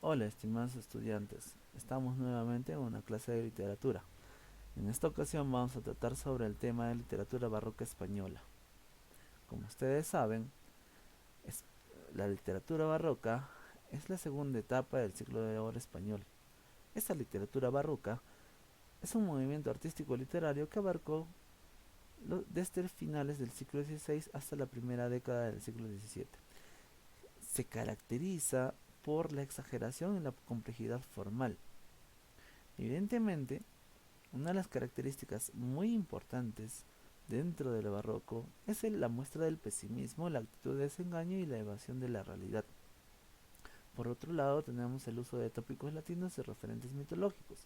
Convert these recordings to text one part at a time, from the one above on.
Hola, estimados estudiantes. Estamos nuevamente en una clase de literatura. En esta ocasión vamos a tratar sobre el tema de literatura barroca española. Como ustedes saben, es- la literatura barroca es la segunda etapa del siglo de oro español. Esta literatura barroca es un movimiento artístico literario que abarcó desde finales del siglo XVI hasta la primera década del siglo XVII. Se caracteriza por la exageración y la complejidad formal. Evidentemente, una de las características muy importantes dentro del barroco es la muestra del pesimismo, la actitud de desengaño y la evasión de la realidad. Por otro lado, tenemos el uso de tópicos latinos y referentes mitológicos.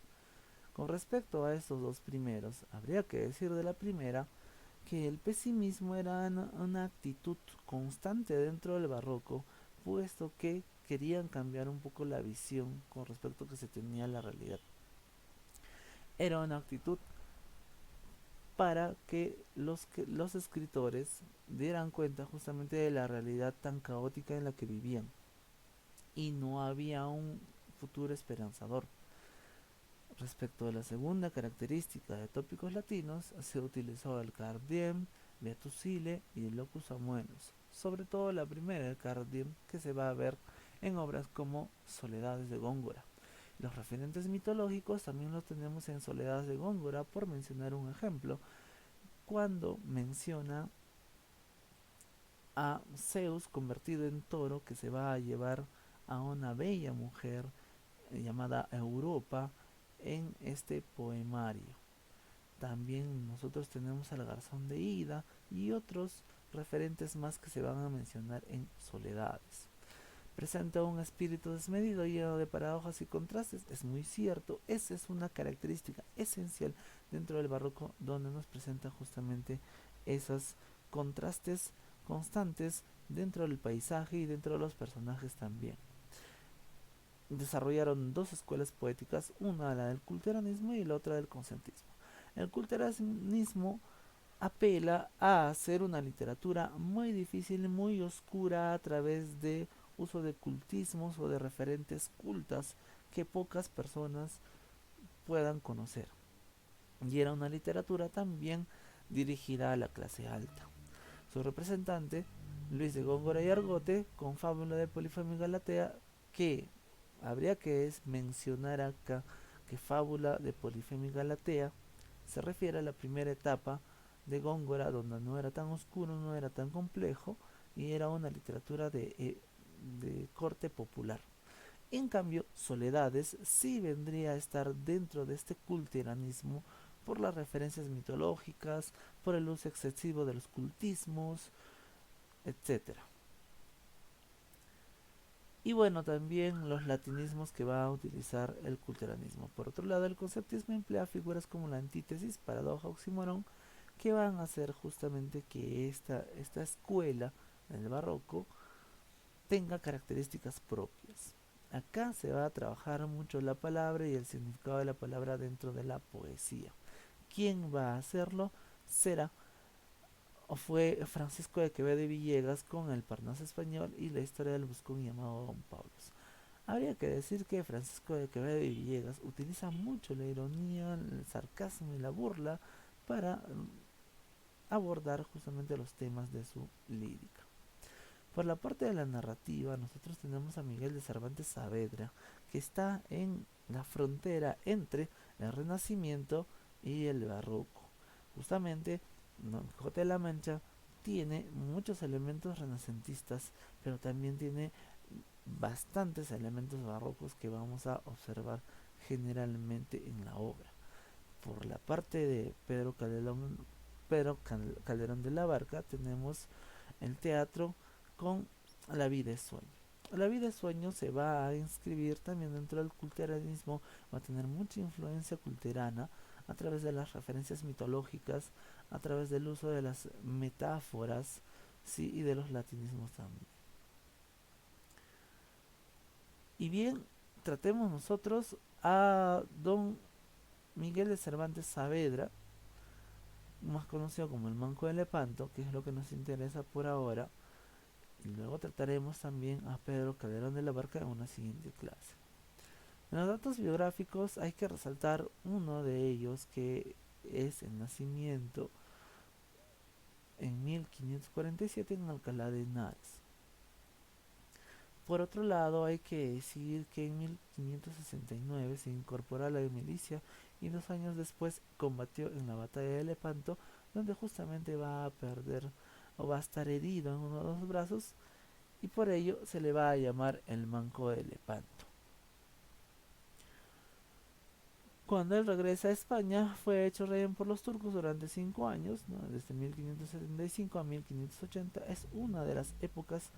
Con respecto a estos dos primeros, habría que decir de la primera que el pesimismo era una actitud constante dentro del barroco, puesto que querían cambiar un poco la visión con respecto a que se tenía la realidad. Era una actitud para que los escritores dieran cuenta justamente de la realidad tan caótica en la que vivían y no había un futuro esperanzador. Respecto a la segunda característica de tópicos latinos, se utilizó el card diem, beatus sile y el locus amoenus, sobre todo la primera, el card diem, que se va a ver en obras como Soledades de Góngora. Los referentes mitológicos también los tenemos en Soledades de Góngora, por mencionar un ejemplo, cuando menciona a Zeus convertido en toro que se va a llevar a una bella mujer llamada Europa en este poemario. También nosotros tenemos al garzón de Ida y otros referentes más que se van a mencionar en Soledades. Presenta un espíritu desmedido lleno de paradojas y contrastes, es muy cierto, esa es una característica esencial dentro del barroco donde nos presenta justamente esos contrastes constantes dentro del paisaje y dentro de los personajes también. Desarrollaron dos escuelas poéticas, una la del culteranismo y la otra del conceptismo. El culteranismo apela a hacer una literatura muy difícil, muy oscura a través de uso de cultismos o de referentes cultas que pocas personas puedan conocer. Y era una literatura también dirigida a la clase alta. Su representante, Luis de Góngora y Argote, con Fábula de Polifemo y Galatea, que habría que mencionar acá que Fábula de Polifemo y Galatea se refiere a la primera etapa de Góngora, donde no era tan oscuro, no era tan complejo, y era una literatura de corte popular. En cambio, Soledades sí vendría a estar dentro de este culteranismo por las referencias mitológicas, por el uso excesivo de los cultismos, etcétera. Y bueno, también los latinismos que va a utilizar el culteranismo. Por otro lado, el conceptismo emplea figuras como la antítesis, paradoja, oxímoron, que van a hacer justamente que esta escuela del barroco tenga características propias. Acá se va a trabajar mucho la palabra y el significado de la palabra dentro de la poesía. ¿Quién va a hacerlo? Será o fue Francisco de Quevedo y Villegas con el Parnaso español y la historia del buscón llamado Don Pablos. Habría que decir que Francisco de Quevedo y Villegas utiliza mucho la ironía, el sarcasmo y la burla para abordar justamente los temas de su lírica. Por la parte de la narrativa, nosotros tenemos a Miguel de Cervantes Saavedra, que está en la frontera entre el Renacimiento y el Barroco. Justamente, Don Quijote de la Mancha tiene muchos elementos renacentistas, pero también tiene bastantes elementos barrocos que vamos a observar generalmente en la obra. Por la parte de Calderón de la Barca tenemos el teatro con La vida es sueño. La vida es sueño se va a inscribir también dentro del culteranismo, va a tener mucha influencia culterana a través de las referencias mitológicas, a través del uso de las metáforas, sí, y de los latinismos también. Y bien, tratemos nosotros a don Miguel de Cervantes Saavedra, más conocido como el Manco de Lepanto, que es lo que nos interesa por ahora. Y luego trataremos también a Pedro Calderón de la Barca en una siguiente clase. En los datos biográficos hay que resaltar uno de ellos, que es el nacimiento en 1547 en Alcalá de Henares. Por otro lado, hay que decir que en 1569 se incorporó a la milicia y 2 años después combatió en la batalla de Lepanto, donde justamente va a perder o va a estar herido en uno de los brazos, y por ello se le va a llamar el Manco de Lepanto. Cuando él regresa a España, fue hecho rehén por los turcos durante 5 años, ¿no? Desde 1575 a 1580. Es una de las épocas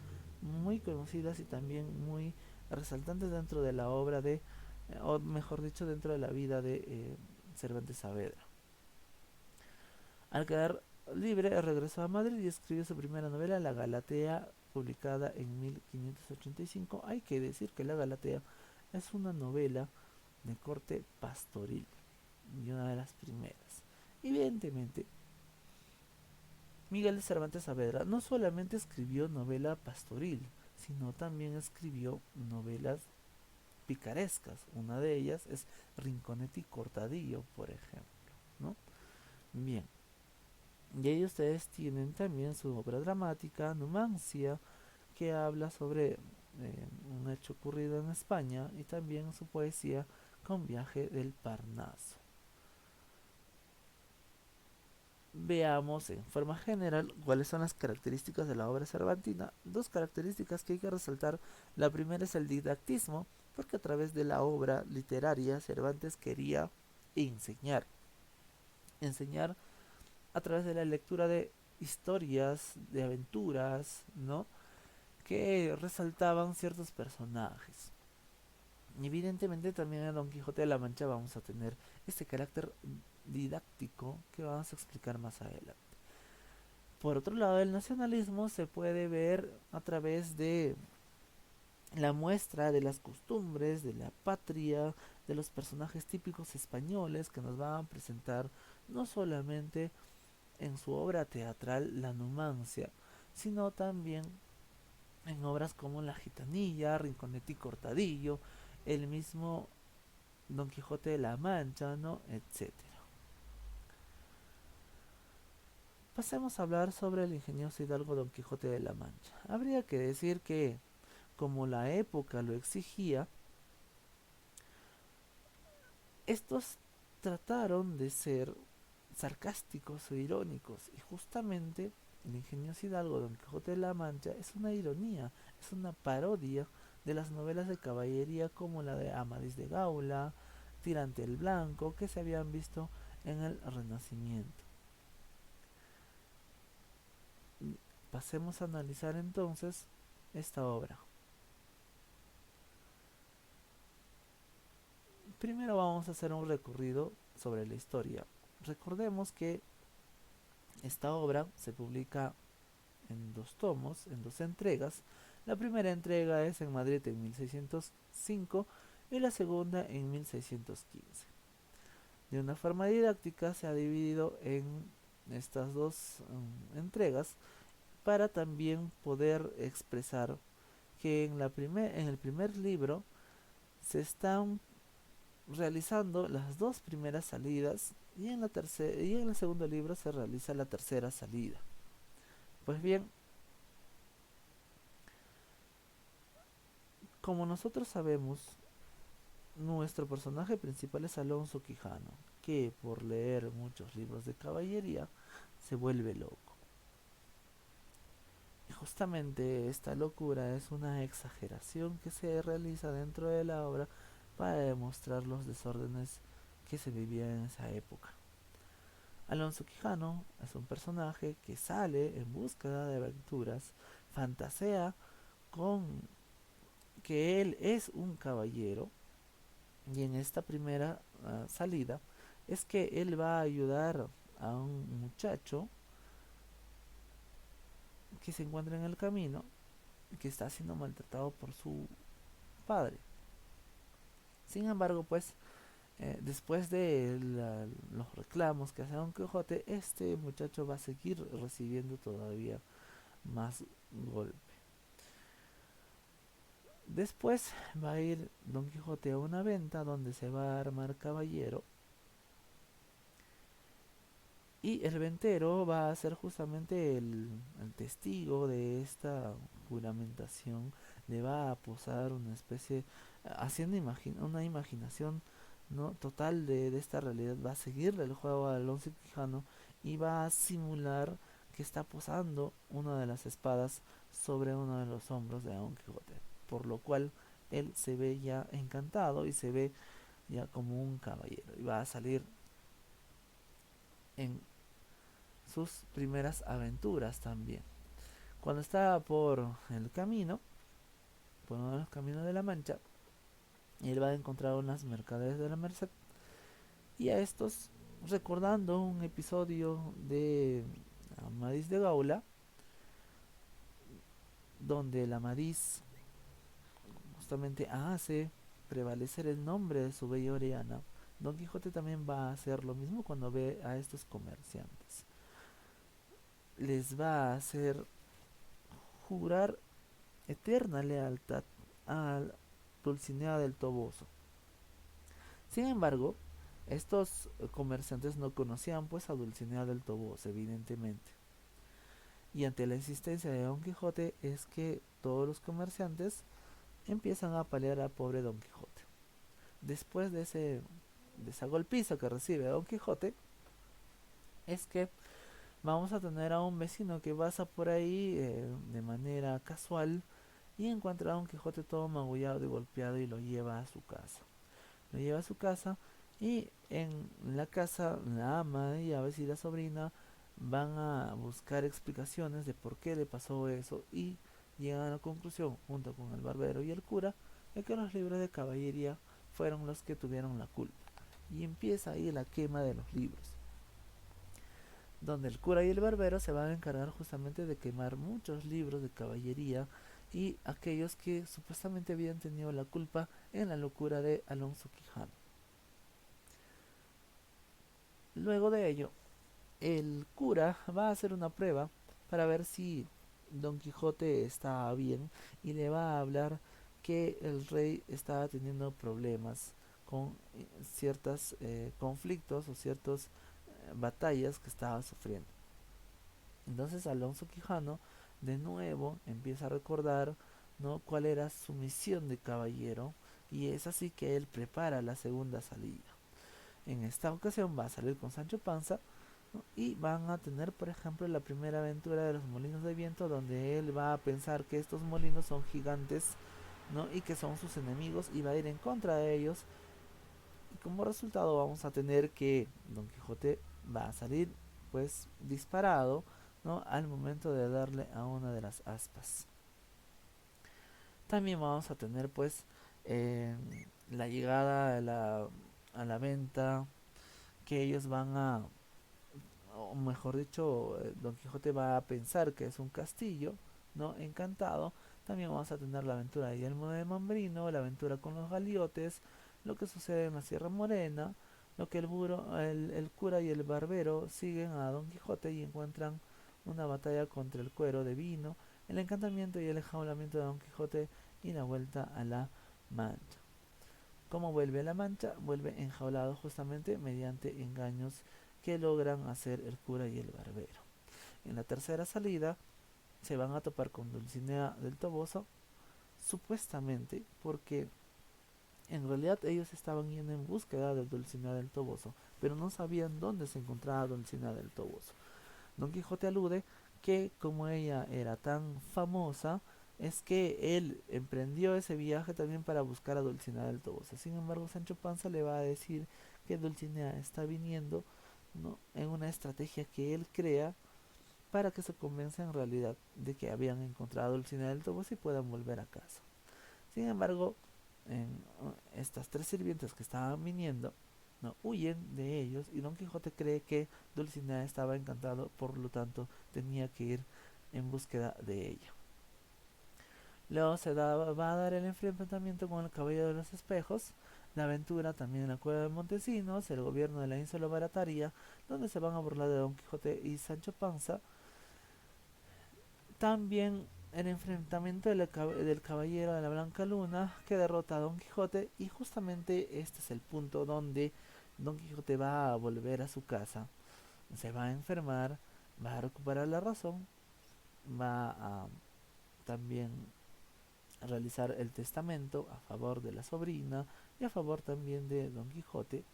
muy conocidas y también muy resaltantes dentro de la obra de, o mejor dicho, dentro de la vida de Cervantes Saavedra. Al quedar libre, regresó a Madrid y escribió su primera novela, La Galatea, publicada en 1585. Hay que decir que La Galatea es una novela de corte pastoril y una de las primeras. Evidentemente, Miguel de Cervantes Saavedra no solamente escribió novela pastoril, sino también escribió novelas picarescas. Una de ellas es Rinconete y Cortadillo, por ejemplo, ¿no? Bien, y ahí ustedes tienen también su obra dramática, Numancia, que habla sobre un hecho ocurrido en España, y también su poesía con Viaje del Parnaso. Veamos en forma general cuáles son las características de la obra cervantina. Dos características que hay que resaltar. La primera es el didactismo, porque a través de la obra literaria Cervantes quería enseñar. Enseñar a través de la lectura de historias, de aventuras, ¿no? Que resaltaban ciertos personajes. Y evidentemente también en Don Quijote de la Mancha vamos a tener este carácter didáctico que vamos a explicar más adelante. Por otro lado, el nacionalismo se puede ver a través de la muestra de las costumbres, de la patria, de los personajes típicos españoles que nos van a presentar no solamente en su obra teatral La Numancia, sino también en obras como La Gitanilla, Rinconete y Cortadillo, el mismo Don Quijote de la Mancha, ¿no? Etcétera. Pasemos a hablar sobre el ingenioso hidalgo Don Quijote de la Mancha. Habría que decir que, como la época lo exigía, estos trataron de ser sarcásticos o irónicos, y justamente el ingenioso hidalgo Don Quijote de la Mancha es una ironía, es una parodia de las novelas de caballería como la de Amadís de Gaula, Tirante el Blanco, que se habían visto en el Renacimiento. Pasemos a analizar entonces esta obra. Primero vamos a hacer un recorrido sobre la historia. Recordemos que esta obra se publica en 2 tomos, en 2 entregas. La primera entrega es en Madrid en 1605 y la segunda en 1615. De una forma didáctica se ha dividido en estas dos entregas para también poder expresar que en el primer libro se están realizando las dos primeras salidas, y y en el segundo libro se realiza la tercera salida. Pues bien, como nosotros sabemos, nuestro personaje principal es Alonso Quijano, que por leer muchos libros de caballería se vuelve loco. Y justamente esta locura es una exageración que se realiza dentro de la obra para demostrar los desórdenes que se vivían en esa época. Alonso Quijano es un personaje que sale en búsqueda de aventuras, fantasea con que él es un caballero, y en esta primera salida es que él va a ayudar a un muchacho que se encuentra en el camino, que está siendo maltratado por su padre. Sin embargo, pues después de los reclamos que hace Don Quijote, este muchacho va a seguir recibiendo todavía más golpes. Después va a ir Don Quijote a una venta donde se va a armar caballero y el ventero va a ser justamente el testigo de esta juramentación. Le va a posar una especie, haciendo una imaginación, ¿no?, total de esta realidad. Va a seguirle el juego a Alonso Quijano y va a simular que está posando una de las espadas sobre uno de los hombros de Don Quijote. Por lo cual él se ve ya encantado y se ve ya como un caballero. Y va a salir en sus primeras aventuras también. Cuando está por el camino, por uno de los caminos de la Mancha, él va a encontrar unas mercaderes de la Merced y a estos, recordando un episodio de Amadís de Gaula, donde la Amadís justamente hace prevalecer el nombre de su bella Oriana, Don Quijote también va a hacer lo mismo cuando ve a estos comerciantes. Les va a hacer jurar eterna lealtad a Dulcinea del Toboso. Sin embargo, estos comerciantes no conocían pues a Dulcinea del Toboso, evidentemente. Y ante la existencia de Don Quijote es que todos los comerciantes empiezan a paliar al pobre Don Quijote. Después de esa golpiza que recibe Don Quijote, es que vamos a tener a un vecino que pasa por ahí de manera casual y encuentra a Don Quijote todo magullado y golpeado y lo lleva a su casa. Lo lleva a su casa y en la casa la ama de llaves y la sobrina van a buscar explicaciones de por qué le pasó eso y llegan a la conclusión, junto con el barbero y el cura, de que los libros de caballería fueron los que tuvieron la culpa. Y empieza ahí la quema de los libros, donde el cura y el barbero se van a encargar justamente de quemar muchos libros de caballería y aquellos que supuestamente habían tenido la culpa en la locura de Alonso Quijano. Luego de ello, el cura va a hacer una prueba para ver si Don Quijote está bien y le va a hablar que el rey estaba teniendo problemas con ciertos conflictos o ciertas batallas que estaba sufriendo. Entonces Alonso Quijano de nuevo empieza a recordar, ¿no?, cuál era su misión de caballero y es así que él prepara la segunda salida. En esta ocasión va a salir con Sancho Panza, ¿no?, y van a tener, por ejemplo, la primera aventura de los molinos de viento, donde él va a pensar que estos molinos son gigantes, ¿no?, y que son sus enemigos y va a ir en contra de ellos. Y como resultado vamos a tener que Don Quijote va a salir pues disparado, ¿no?, al momento de darle a una de las aspas. También vamos a tener pues eh, la llegada a la venta, que ellos van a, o mejor dicho, Don Quijote va a pensar que es un castillo, ¿no?, encantado. También vamos a tener la aventura de Yelmo de Mambrino, la aventura con los galiotes, lo que sucede en la Sierra Morena, lo que el cura y el barbero siguen a Don Quijote y encuentran una batalla contra el cuero de vino, el encantamiento y el enjaulamiento de Don Quijote y la vuelta a la Mancha. ¿Cómo vuelve a la Mancha? Vuelve enjaulado justamente mediante engaños que logran hacer el cura y el barbero. En la tercera salida se van a topar con Dulcinea del Toboso, supuestamente porque en realidad ellos estaban yendo en búsqueda de Dulcinea del Toboso, pero no sabían dónde se encontraba Dulcinea del Toboso. Don Quijote alude que como ella era tan famosa, es que él emprendió ese viaje también para buscar a Dulcinea del Toboso. Sin embargo, Sancho Panza le va a decir que Dulcinea está viniendo, ¿no?, en una estrategia que él crea para que se convenza en realidad de que habían encontrado a Dulcinea del Toboso y puedan volver a casa. Sin embargo, estas tres sirvientes que estaban viniendo, no huyen de ellos y Don Quijote cree que Dulcinea estaba encantado, por lo tanto tenía que ir en búsqueda de ella. Luego va a dar el enfrentamiento con el Caballero de los Espejos, la aventura también en la Cueva de Montesinos, el gobierno de la ínsula Barataria, donde se van a burlar de Don Quijote y Sancho Panza. También el enfrentamiento del caballero de la Blanca Luna que derrota a Don Quijote, y justamente este es el punto donde Don Quijote va a volver a su casa, se va a enfermar, va a recuperar la razón, va a también realizar el testamento a favor de la sobrina y a favor también de Don Quijote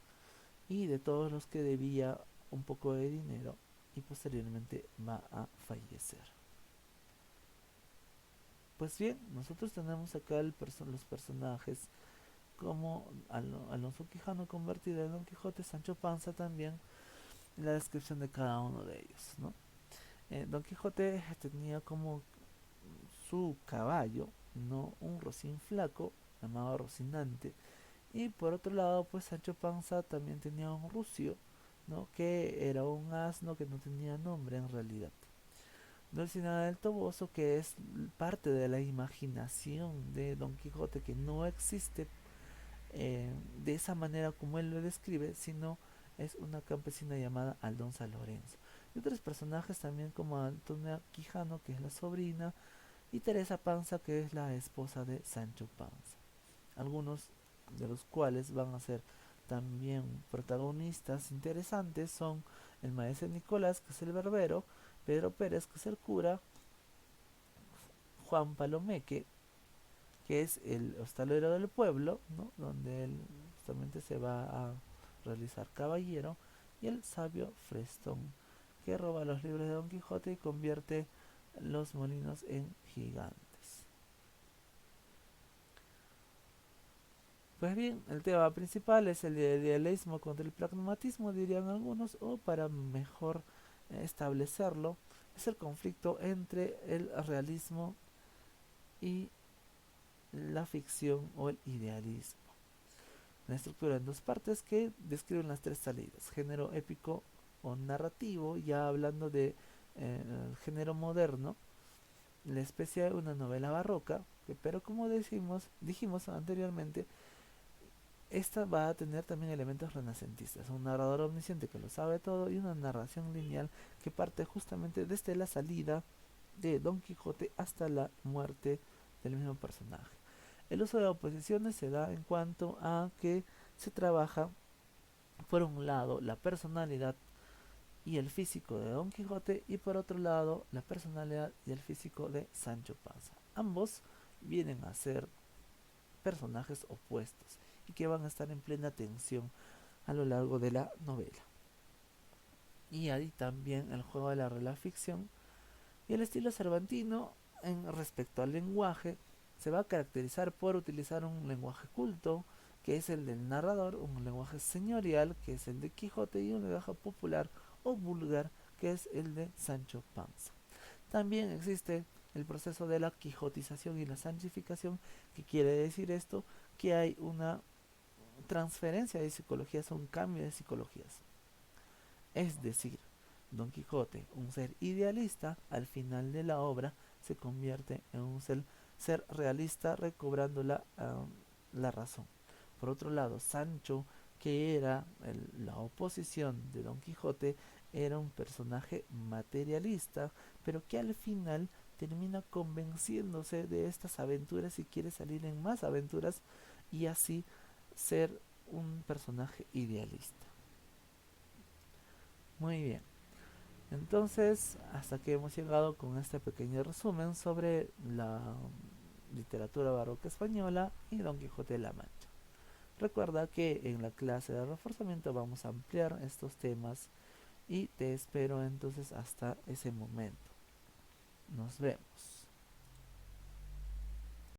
y de todos los que debía un poco de dinero, y posteriormente va a fallecer. Pues bien, nosotros tenemos acá los personajes como Alonso Quijano convertido en Don Quijote, Sancho Panza también, en la descripción de cada uno de ellos, ¿no? Don Quijote tenía como su caballo, ¿no? Un rocín flaco llamado Rocinante, y por otro lado, pues Sancho Panza también tenía un rucio, ¿no? Que era un asno que no tenía nombre en realidad. Dulcinea del Toboso, que es parte de la imaginación de Don Quijote, que no existe de esa manera como él lo describe, sino es una campesina llamada Aldonza Lorenzo. Y otros personajes también como Antonia Quijano, que es la sobrina, y Teresa Panza, que es la esposa de Sancho Panza. Algunos de los cuales van a ser también protagonistas interesantes son el maese Nicolás, que es el barbero, Pedro Pérez, que es el cura, Juan Palomeque, que es el hostalero del pueblo, ¿no? Donde él justamente se va a realizar caballero, y el sabio Frestón, que roba los libros de Don Quijote y convierte los molinos en gigantes. Pues bien, el tema principal es el idealismo contra el pragmatismo, dirían algunos, o para mejor establecerlo, es el conflicto entre el realismo y la ficción o el idealismo. La estructura en dos partes que describen las tres salidas: género épico o narrativo, ya hablando de género moderno, la especie de una novela barroca, pero como dijimos anteriormente, esta va a tener también elementos renacentistas, un narrador omnisciente que lo sabe todo y una narración lineal que parte justamente desde la salida de Don Quijote hasta la muerte del mismo personaje. El uso de oposiciones se da en cuanto a que se trabaja, por un lado, la personalidad y el físico de Don Quijote, y por otro lado, la personalidad y el físico de Sancho Panza. Ambos vienen a ser personajes opuestos y que van a estar en plena tensión a lo largo de la novela. Y ahí también el juego de la real ficción y el estilo cervantino en respecto al lenguaje se va a caracterizar por utilizar un lenguaje culto, que es el del narrador, un lenguaje señorial, que es el de Quijote, y un lenguaje popular o vulgar, que es el de Sancho Panza. También existe el proceso de la quijotización y la sanchificación, que quiere decir esto, que hay una transferencia de psicologías, un cambio de psicologías. Es decir, Don Quijote, un ser idealista, al final de la obra se convierte en un ser realista, recobrando la razón. Por otro lado, Sancho, que era la oposición de Don Quijote, era un personaje materialista, pero que al final termina convenciéndose de estas aventuras y quiere salir en más aventuras, y así ser un personaje idealista. Muy bien. Entonces, hasta que hemos llegado con este pequeño resumen sobre la literatura barroca española y Don Quijote de la Mancha. Recuerda que en la clase de reforzamiento vamos a ampliar estos temas, y te espero entonces hasta ese momento. Nos vemos.